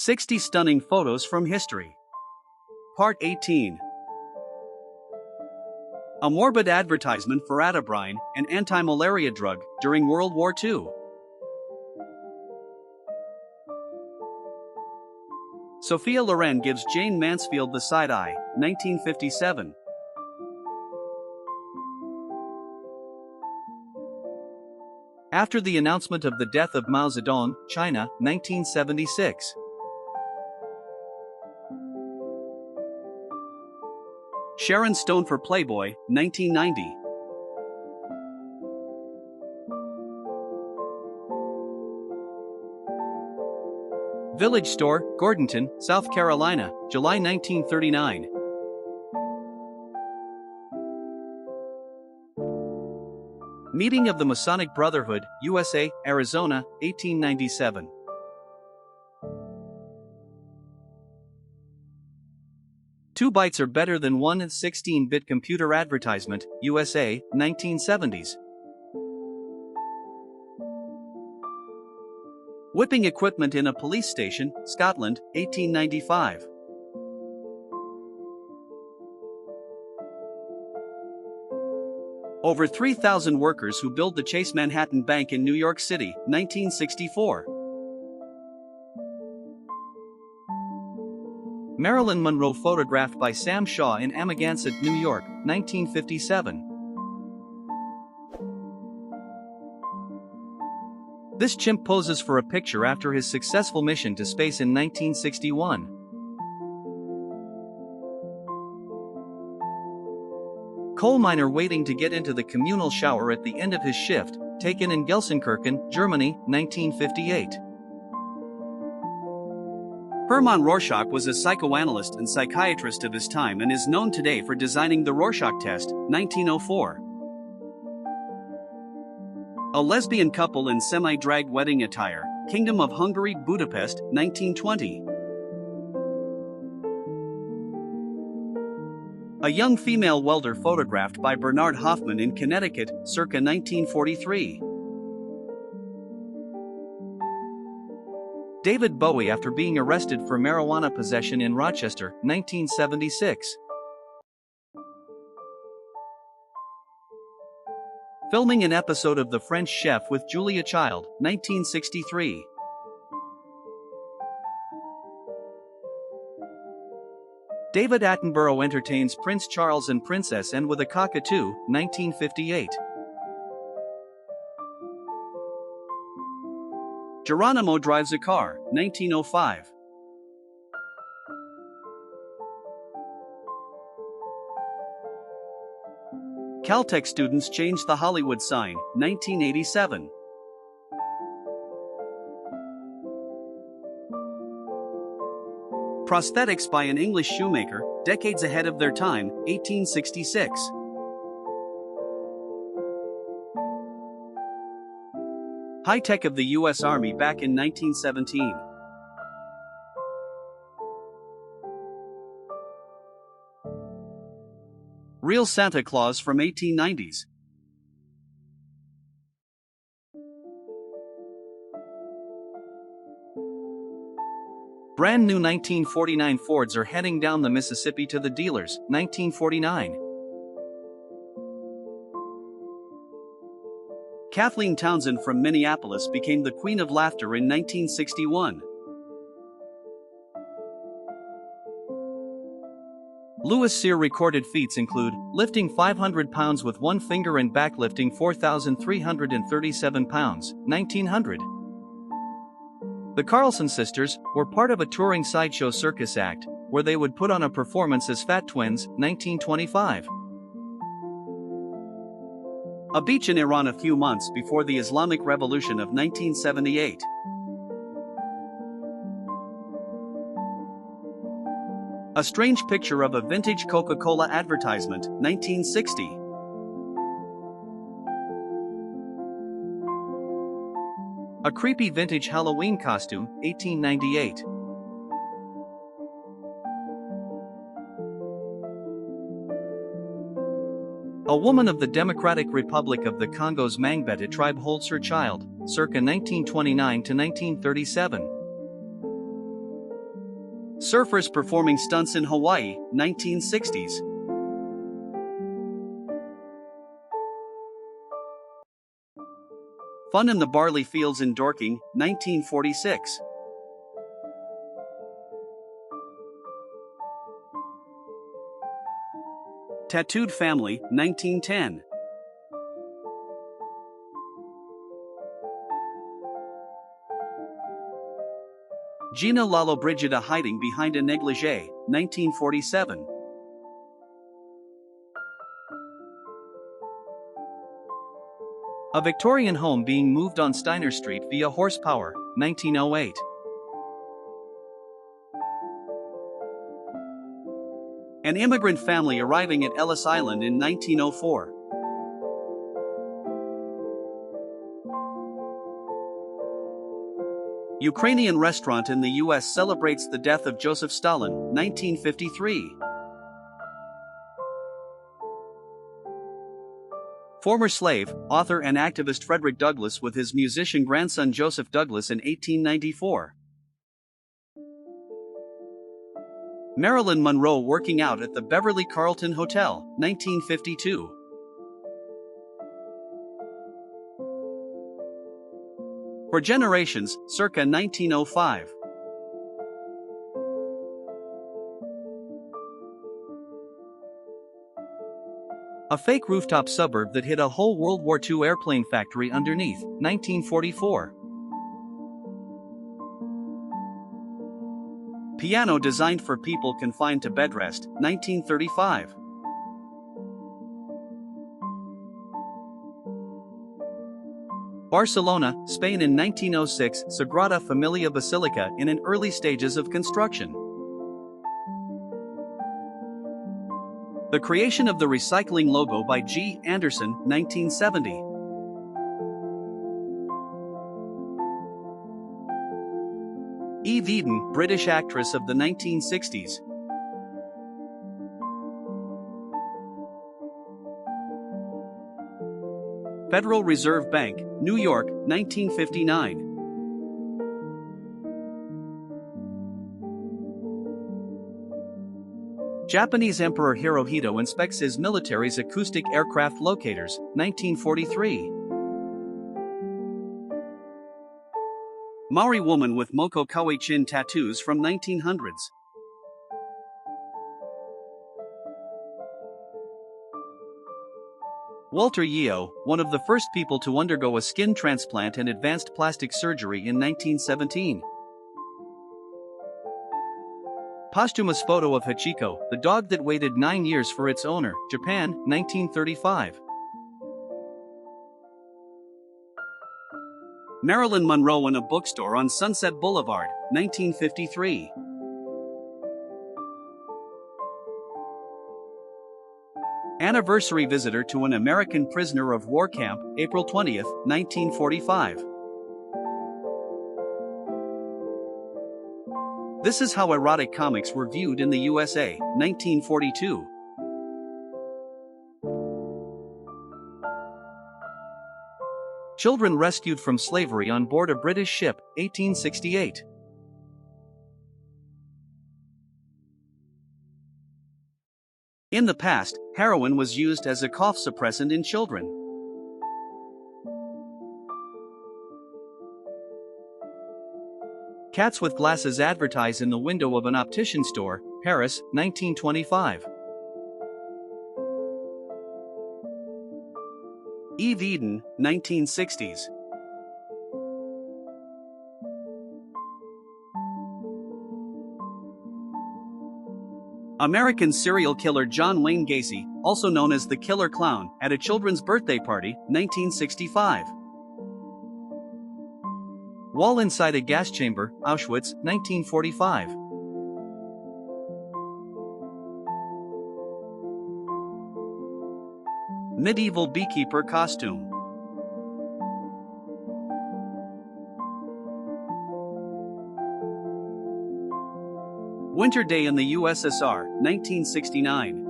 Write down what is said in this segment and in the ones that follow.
60 Stunning Photos from History. Part 18. A morbid advertisement for Atabrine, an anti-malaria drug, during World War II. Sophia Loren gives Jane Mansfield the side eye, 1957. After the announcement of the death of Mao Zedong, China, 1976. Sharon Stone for Playboy, 1990. Village Store, Gordonton, South Carolina, July 1939. Meeting of the Masonic Brotherhood, USA, Arizona, 1897. Two bytes are better than one 16-bit computer advertisement, USA, 1970s. Whipping equipment in a police station, Scotland, 1895. Over 3,000 workers who built the Chase Manhattan Bank in New York City, 1964. Marilyn Monroe photographed by Sam Shaw in Amagansett, New York, 1957. This chimp poses for a picture after his successful mission to space in 1961. Coal miner waiting to get into the communal shower at the end of his shift, taken in Gelsenkirchen, Germany, 1958. Hermann Rorschach was a psychoanalyst and psychiatrist of his time and is known today for designing the Rorschach test, 1904. A lesbian couple in semi-drag wedding attire, Kingdom of Hungary, Budapest, 1920. A young female welder photographed by Bernard Hoffman in Connecticut, circa 1943. David Bowie after being arrested for marijuana possession in Rochester, 1976. Filming an episode of The French Chef with Julia Child, 1963. David Attenborough entertains Prince Charles and Princess Anne with a cockatoo, 1958. Geronimo drives a car, 1905. Caltech students changed the Hollywood sign, 1987. Prosthetics by an English shoemaker, decades ahead of their time, 1866. High-tech of the U.S. Army back in 1917. Real Santa Claus from 1890s. Brand new 1949 Fords are heading down the Mississippi to the dealers, 1949. Kathleen Townsend from Minneapolis became the Queen of Laughter in 1961. Louis Cyr recorded feats include lifting 500 pounds with one finger and backlifting 4,337 pounds, 1900. The Carlson sisters were part of a touring sideshow circus act, where they would put on a performance as Fat Twins, 1925. A beach in Iran a few months before the Islamic Revolution of 1978. A strange picture of a vintage Coca-Cola advertisement, 1960. A creepy vintage Halloween costume, 1898. A woman of the Democratic Republic of the Congo's Mangbeta tribe holds her child, circa 1929 to 1937. Surfers performing stunts in Hawaii, 1960s. Fun in the barley fields in Dorking, 1946. Tattooed family, 1910. Gina Lollobrigida hiding behind a negligee, 1947. A Victorian home being moved on Steiner Street via horsepower, 1908. An immigrant family arriving at Ellis Island in 1904. Ukrainian restaurant in the US celebrates the death of Joseph Stalin, 1953. Former slave, author and activist Frederick Douglass with his musician grandson Joseph Douglass in 1894. Marilyn Monroe working out at the Beverly Carlton Hotel, 1952. For generations, circa 1905. A fake rooftop suburb that hid a whole World War II airplane factory underneath, 1944. Piano designed for people confined to bed rest, 1935. Barcelona, Spain in 1906, Sagrada Familia Basilica in an early stages of construction. The creation of the recycling logo by G. Anderson, 1970. Eve Eden, British actress of the 1960s. Federal Reserve Bank, New York, 1959. Japanese Emperor Hirohito inspects his military's acoustic aircraft locators, 1943. Maori woman with Moko Kawe chin tattoos from 1900s. Walter Yeo, one of the first people to undergo a skin transplant and advanced plastic surgery in 1917. Posthumous photo of Hachiko, the dog that waited 9 years for its owner, Japan, 1935. Marilyn Monroe in a bookstore on Sunset Boulevard, 1953. Anniversary visitor to an American prisoner of war camp, April 20, 1945. This is how erotic comics were viewed in the USA, 1942. Children rescued from slavery on board a British ship, 1868. In the past, heroin was used as a cough suppressant in children. Cats with glasses advertise in the window of an optician store, Paris, 1925. Eve Eden, 1960s. American serial killer John Wayne Gacy, also known as the Killer Clown, at a children's birthday party, 1965. Wall inside a gas chamber, Auschwitz, 1945. Medieval beekeeper costume. Winter Day in the USSR, 1969.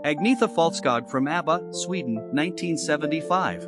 Agnetha Falskog from ABBA, Sweden, 1975.